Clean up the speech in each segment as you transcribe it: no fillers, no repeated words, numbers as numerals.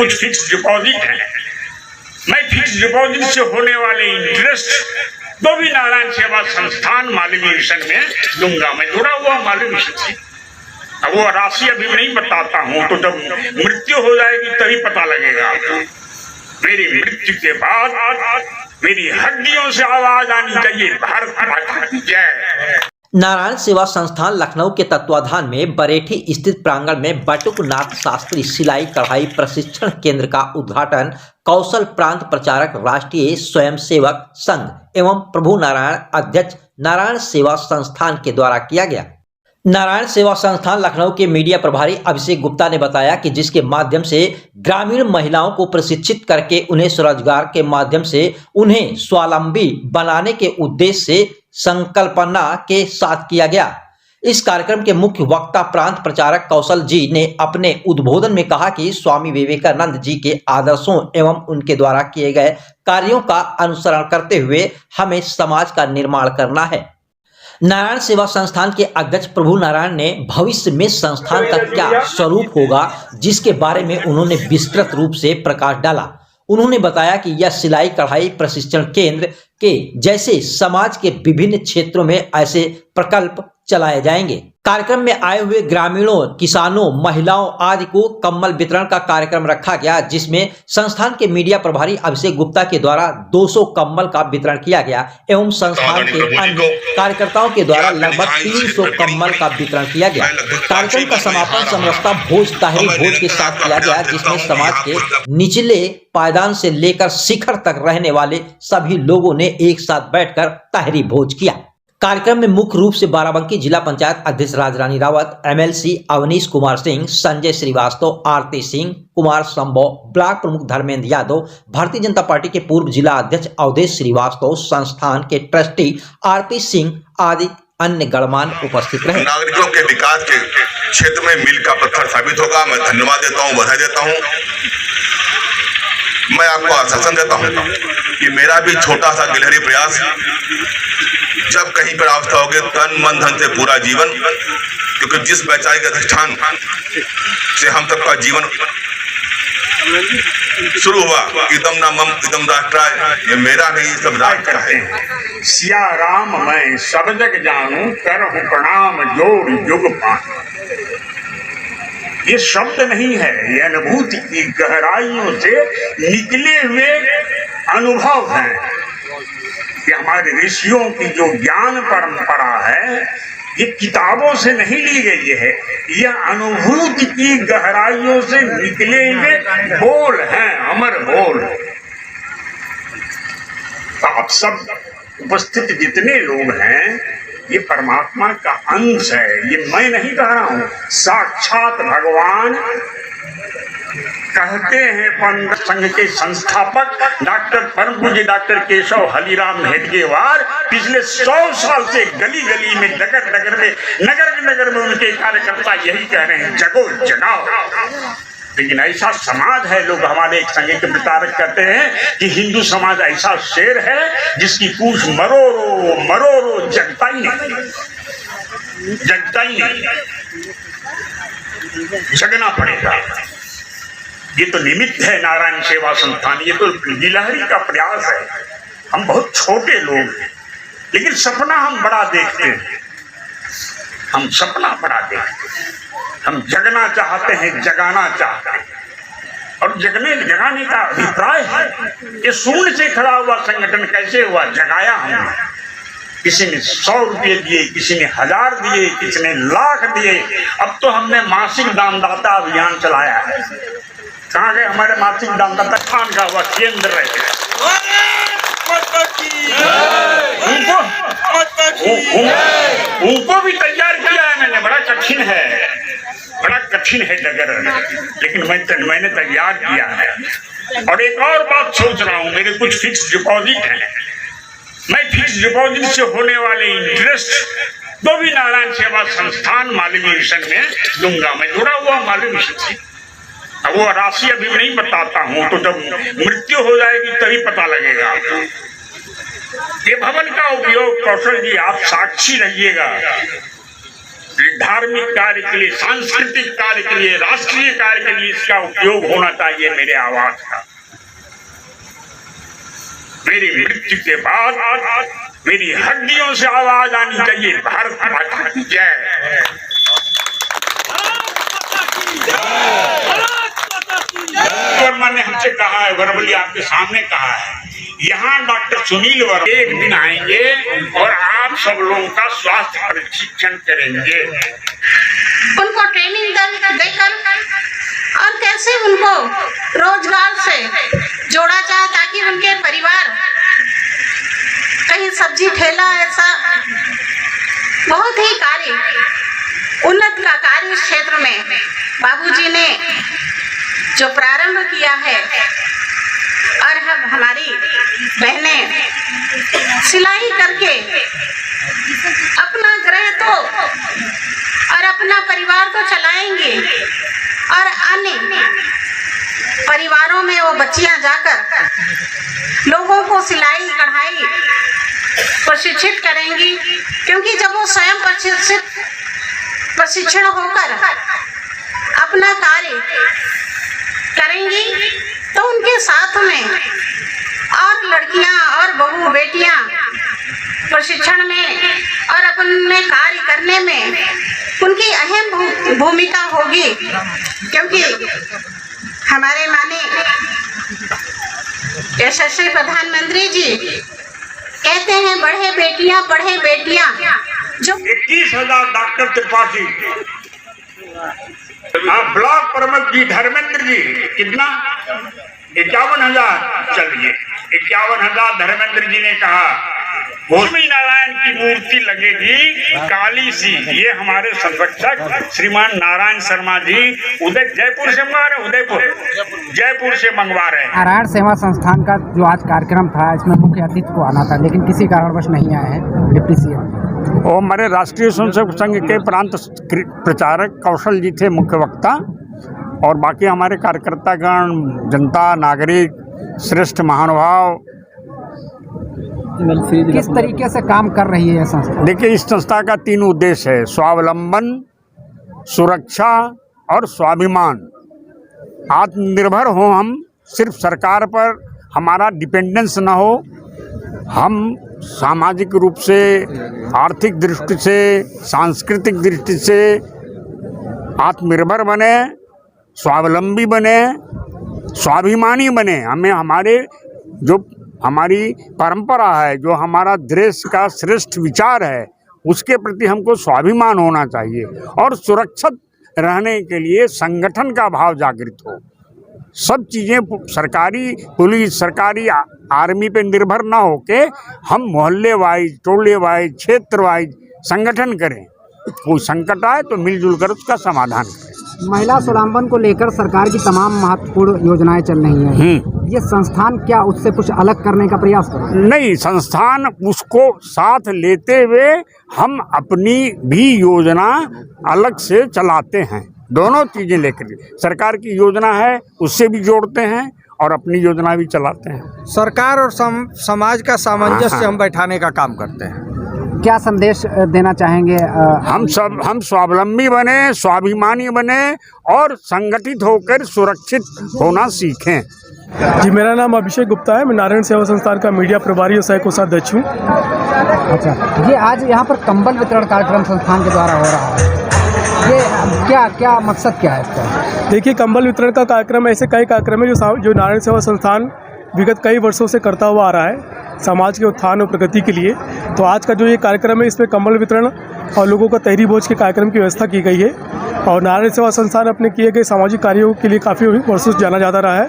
कुछ fix deposit है, मैं फिक्स डिपॉजिट से होने वाले इंटरेस्ट तो भी नारायण सेवा संस्थान मालवी मिशन में दूंगा। मैं जुड़ा हुआ मालवी मिशन से। अब वो राशि अभी नहीं बताता हूँ, तो जब मृत्यु हो जाएगी तभी पता लगेगा आपको। मेरी मृत्यु के बाद मेरी हड्डियों से आवाज आनी चाहिए, भारत माता की जय। नारायण सेवा संस्थान लखनऊ के तत्वाधान में बरेठी स्थित प्रांगण में बटुकनाथ शास्त्री सिलाई कढ़ाई प्रशिक्षण केंद्र का उद्घाटन कौशल प्रांत प्रचारक राष्ट्रीय स्वयंसेवक संघ एवं प्रभु नारायण अध्यक्ष नारायण सेवा संस्थान के द्वारा किया गया। नारायण सेवा संस्थान लखनऊ के मीडिया प्रभारी अभिषेक गुप्ता ने बताया कि जिसके माध्यम से ग्रामीण महिलाओं को प्रशिक्षित करके उन्हें स्वरोजगार के माध्यम से उन्हें स्वावलंबी बनाने के उद्देश्य से संकल्पना के साथ किया गया। इस कार्यक्रम के मुख्य वक्ता प्रांत प्रचारक कौशल जी ने अपने उद्बोधन में कहा कि स्वामी विवेकानंद जी के आदर्शों एवं उनके द्वारा किए गए कार्यों का अनुसरण करते हुए हमें समाज का निर्माण करना है। नारायण सेवा संस्थान के अध्यक्ष प्रभु नारायण ने भविष्य में संस्थान का क्या स्वरूप होगा जिसके बारे में उन्होंने विस्तृत रूप से प्रकाश डाला। उन्होंने बताया कि यह सिलाई कढ़ाई प्रशिक्षण केंद्र के जैसे समाज के विभिन्न क्षेत्रों में ऐसे प्रकल्प चलाए जाएंगे। कार्यक्रम में आए हुए ग्रामीणों, किसानों, महिलाओं आदि को कम्बल वितरण का कार्यक्रम रखा गया, जिसमें संस्थान के मीडिया प्रभारी अभिषेक गुप्ता के द्वारा 200 कम्बल का वितरण किया गया एवं संस्थान के अन्य कार्यकर्ताओं के द्वारा लगभग 300 कम्बल का वितरण किया गया। कार्यक्रम का समापन समरसता भोज ताहिरी भोज के साथ किया गया, जिसमें समाज के निचले पायदान से लेकर शिखर तक रहने वाले सभी लोगों ने एक साथ बैठकर ताहिरी भोज किया। कार्यक्रम में मुख्य रूप से बाराबंकी जिला पंचायत अध्यक्ष राजरानी रावत, एमएलसी अवनीश कुमार सिंह, संजय श्रीवास्तव, आरती सिंह, कुमार संभव, ब्लॉक प्रमुख धर्मेंद्र यादव, भारतीय जनता पार्टी के पूर्व जिला अध्यक्ष अवधेश श्रीवास्तव, संस्थान के ट्रस्टी आरपी सिंह आदि अन्य गणमान्य उपस्थित रहे। नागरिकों के विकास के क्षेत्र में मील का पत्थर साबित होगा। मैं धन्यवाद देता हूँ, बधाई देता हूँ। मैं आपको आश्वासन देता हूँ कि मेरा भी छोटा सा गिलहरी प्रयास, जब कहीं पर अवस्था होगी तन मन धन से पूरा जीवन, क्योंकि जिस वैचारिक अधिष्ठान से हम सबका जीवन शुरू हुआ, इदम ना मम इदम राष्ट्राय, ये मेरा नहीं सब राष्ट्र है। सिया राम मैं सब जग जानूं, करहूं प्रणाम जोड़ जुग पाऊं। ये शब्द नहीं है, ये अनुभूति की गहराइयों से निकले हुए अनुभव हैं। ये हमारे ऋषियों की जो ज्ञान परंपरा है, ये किताबों से नहीं ली गई है, यह अनुभूति की गहराइयों से निकले हुए बोल हैं, अमर बोल। तो आप सब उपस्थित जितने लोग हैं, ये परमात्मा का अंश है। ये मैं नहीं कह रहा हूं, साक्षात भगवान कहते हैं। पंथ संघ के संस्थापक डॉक्टर परम पूज्य डॉक्टर केशव हलीराम हेडगेवार पिछले 100 साल से गली गली में, नगर नगर में, नगर में उनके कार्यकर्ता यही कह रहे हैं, जगो जगाओ। लेकिन ऐसा समाज है, लोग हमारे एक संघ के प्रचारक कहते हैं कि हिंदू समाज ऐसा शेर है जिसकी पूंछ मरो जगता ही नहीं, जगना पड़ेगा। ये तो निमित्त है नारायण सेवा संस्थान, ये तो गिलहरी का प्रयास है। हम बहुत छोटे लोग हैं, लेकिन सपना हम बड़ा देखते हैं। हम सपना बड़ा देखते हैं, हम जगना चाहते हैं, जगाना चाहते हैं। और जगाने का अभिप्राय है, ये शून्य से खड़ा हुआ संगठन कैसे हुआ? जगाया हमने। किसी ने 100 रुपये दिए, किसी ने 1000 दिए, किसी ने लाख दिए। अब तो हमने मासिक दानदाता अभियान चलाया है। कहाँ गए हमारे मासिक दानदाता? खान का हुआ केंद्र रहे। उनको भी तैयार किया है मैंने। बड़ा कठिन है डगर, लेकिन मैंने तैयार किया है। और एक और बात सोच रहा हूँ, मेरे कुछ फिक्स डिपॉजिट है। मैं फिक्स डिपॉजिट से होने वाले इंटरेस्ट तो भी नारायण सेवा संस्थान मालवी मिशन में दूंगा। मैं जुड़ा हुआ मालवी मिशन से। अब वो राशि अभी नहीं बताता हूँ, तो जब मृत्यु हो जाएगी तभी पता लगेगा। ये भवन का उपयोग, कौशल जी आप साक्षी रहिएगा, धार्मिक कार्य के लिए, सांस्कृतिक कार्य के लिए, राष्ट्रीय कार्य के लिए इसका उपयोग होना चाहिए मेरे आवाज का। मेरी मृत्यु के बाद मेरी हड्डियों से आवाज आनी चाहिए, भारत माता की जय। वर्मा ने हमसे कहा है, वर्बली आपके सामने कहा है, यहाँ डॉक्टर सुनील वर्मा एक दिन आएंगे और आप सब लोगों का स्वास्थ्य परीक्षण करेंगे, उनको ट्रेनिंग देकर और कैसे उनको रोजगार से जोड़ा जाए ताकि उनके परिवार कहीं सब्जी ठेला ऐसा बहुत ही कार्य उन्नत का कार्य क्षेत्र में बाबूजी ने जो प्रारंभ किया है और हम हमारी बहनें सिलाई करके अपना गृह तो और अपना परिवार तो चलाएंगे और अन्य परिवारों में वो बच्चियां जाकर लोगों को सिलाई कढ़ाई प्रशिक्षित करेंगी, क्योंकि जब वो स्वयं प्रशिक्षण होकर अपना कार्य करेंगी तो उनके साथ में और लड़कियां और बहू बेटियां प्रशिक्षण में और अपने कार्य करने में उनकी अहम भूमिका होगी, क्योंकि हमारे माननीय यशस्वी प्रधानमंत्री जी कहते हैं बढ़े बेटियां जो 21,000 डॉक्टर त्रिपाठी, ब्लॉक प्रमुख जी धर्मेंद्र जी कितना 51,000, चलिए 51,000 धर्मेंद्र जी ने कहा। लक्ष्मी नारायण की मूर्ति लगेगी काली सी, ये हमारे संरक्षक श्रीमान नारायण शर्मा जी जयपुर से मंगवा रहे, जयपुर से मंगवा रहे हैं। नारायण सेवा संस्थान का जो आज कार्यक्रम था, इसमें मुख्य अतिथि को आना था, लेकिन किसी कारणवश नहीं आए हैं डिप्टी सीएम। और हमारे राष्ट्रीय स्वयंसेवक संघ के प्रांत प्रचारक कौशल जी थे मुख्य वक्ता, और बाकी हमारे कार्यकर्तागण, जनता, नागरिक, श्रेष्ठ महानुभाव। किस तरीके से काम कर रही है यह संस्था? देखिए, इस संस्था का 3 उद्देश्य है: स्वावलंबन, सुरक्षा और स्वाभिमान। आत्मनिर्भर हो हम, सिर्फ सरकार पर हमारा डिपेंडेंस न हो, हम सामाजिक रूप से, आर्थिक दृष्टि से, सांस्कृतिक दृष्टि से आत्मनिर्भर बने, स्वावलंबी बने, स्वाभिमानी बने। हमें हमारे जो हमारी परंपरा है, जो हमारा देश का श्रेष्ठ विचार है, उसके प्रति हमको स्वाभिमान होना चाहिए, और सुरक्षित रहने के लिए संगठन का भाव जागृत हो। सब चीज़ें सरकारी पुलिस, सरकारी आर्मी पे निर्भर ना हो के हम मोहल्ले वाइज, टोले वाइज, क्षेत्र वाइज संगठन करें। कोई संकट आए तो मिलजुल कर उसका समाधान करें। महिला स्वावलंबन को लेकर सरकार की तमाम महत्वपूर्ण योजनाएं चल रही हैं। ये संस्थान क्या उससे कुछ अलग करने का प्रयास कर? नहीं, संस्थान उसको साथ लेते हुए हम अपनी भी योजना अलग से चलाते हैं। दोनों चीजें लेकर सरकार की योजना है उससे भी जोड़ते हैं और अपनी योजना भी चलाते हैं। सरकार और समाज का सामंजस्य हम बैठाने का काम करते हैं। क्या संदेश देना चाहेंगे? हम स्वावलंबी बने, स्वाभिमानी बने और संगठित होकर सुरक्षित होना सीखें। जी, मेरा नाम अभिषेक गुप्ता है। मैं नारायण सेवा संस्थान का मीडिया प्रभारी और सह-कोषाध्यक्ष हूँ। अच्छा, ये आज यहाँ पर कंबल वितरण कार्यक्रम संस्थान के द्वारा हो रहा है, ये क्या मकसद क्या है इसका? देखिए, कंबल वितरण का कार्यक्रम ऐसे कई कार्यक्रम है जो नारायण सेवा संस्थान विगत कई वर्षों से करता हुआ आ रहा है समाज के उत्थान और प्रगति के लिए। तो आज का जो ये कार्यक्रम है, इसमें कंबल वितरण और लोगों का तहरी भोज के कार्यक्रम की व्यवस्था की गई है। और नारायण सेवा संस्थान अपने किए गए सामाजिक कार्यों के लिए काफ़ी वर्षों से जाना जाता रहा है,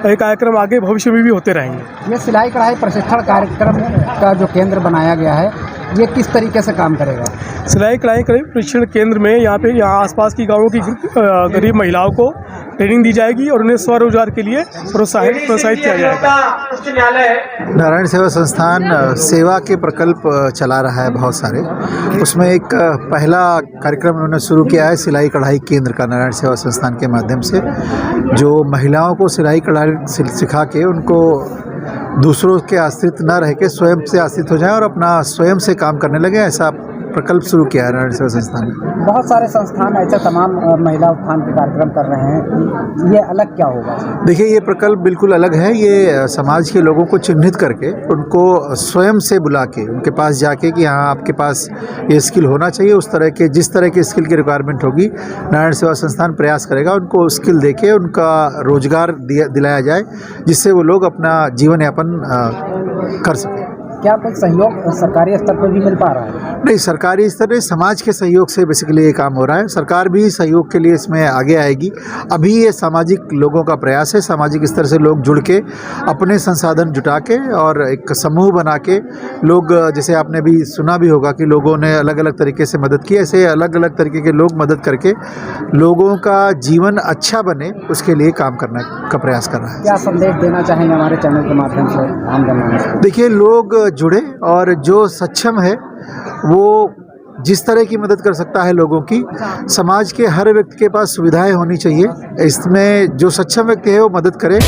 और ये कार्यक्रम आगे भविष्य में भी होते रहेंगे। ये सिलाई कढ़ाई प्रशिक्षण कार्यक्रम का जो केंद्र बनाया गया है, ये किस तरीके से काम करेगा? सिलाई कढ़ाई प्रशिक्षण केंद्र में यहाँ आसपास की गाँवों की गरीब महिलाओं को ट्रेनिंग दी जाएगी और उन्हें स्वरोजगार के लिए प्रोत्साहित किया जाएगा। नारायण सेवा संस्थान सेवा के प्रकल्प चला रहा है बहुत सारे। उसमें एक पहला कार्यक्रम उन्होंने शुरू किया है सिलाई कढ़ाई केंद्र का, नारायण सेवा संस्थान के माध्यम से, जो महिलाओं को सिलाई कढ़ाई सिखा के उनको दूसरों के आश्रित न रह के स्वयं से आश्रित हो जाए और अपना स्वयं से काम करने लगे। ऐसा प्रकल्प शुरू किया है नारायण सेवा संस्थान ने। बहुत सारे संस्थान ऐसे तमाम महिला उत्थान के कार्यक्रम कर रहे हैं, ये अलग क्या होगा? देखिए, ये प्रकल्प बिल्कुल अलग है। ये समाज के लोगों को चिन्हित करके उनको स्वयं से बुला के उनके पास जाके कि हाँ, आपके पास ये स्किल होना चाहिए, उस तरह के जिस तरह की स्किल की रिक्वायरमेंट होगी नारायण सेवा संस्थान प्रयास करेगा उनको स्किल देके उनका रोजगार दिलाया जाए, जिससे वो लोग अपना जीवन यापन कर सकें। क्या कोई सहयोग सरकारी स्तर पर भी मिल पा रहा है? नहीं, सरकारी स्तर पर समाज के सहयोग से बेसिकली ये काम हो रहा है। सरकार भी सहयोग के लिए इसमें आगे आएगी। अभी ये सामाजिक लोगों का प्रयास है, सामाजिक स्तर से लोग जुड़ के अपने संसाधन जुटा के और एक समूह बना के लोग, जैसे आपने भी सुना भी होगा कि लोगों ने अलग अलग तरीके से मदद की, ऐसे अलग अलग तरीके के लोग मदद करके लोगों का जीवन अच्छा बने उसके लिए काम करने का प्रयास कर रहा है। क्या संदेश देना चाहेंगे हमारे चैनल के माध्यम से आम जनमानस को? देखिए, लोग जुड़े और जो सक्षम है वो जिस तरह की मदद कर सकता है लोगों की, समाज के हर व्यक्ति के पास सुविधाएं होनी चाहिए, इसमें जो सक्षम व्यक्ति है वो मदद करे।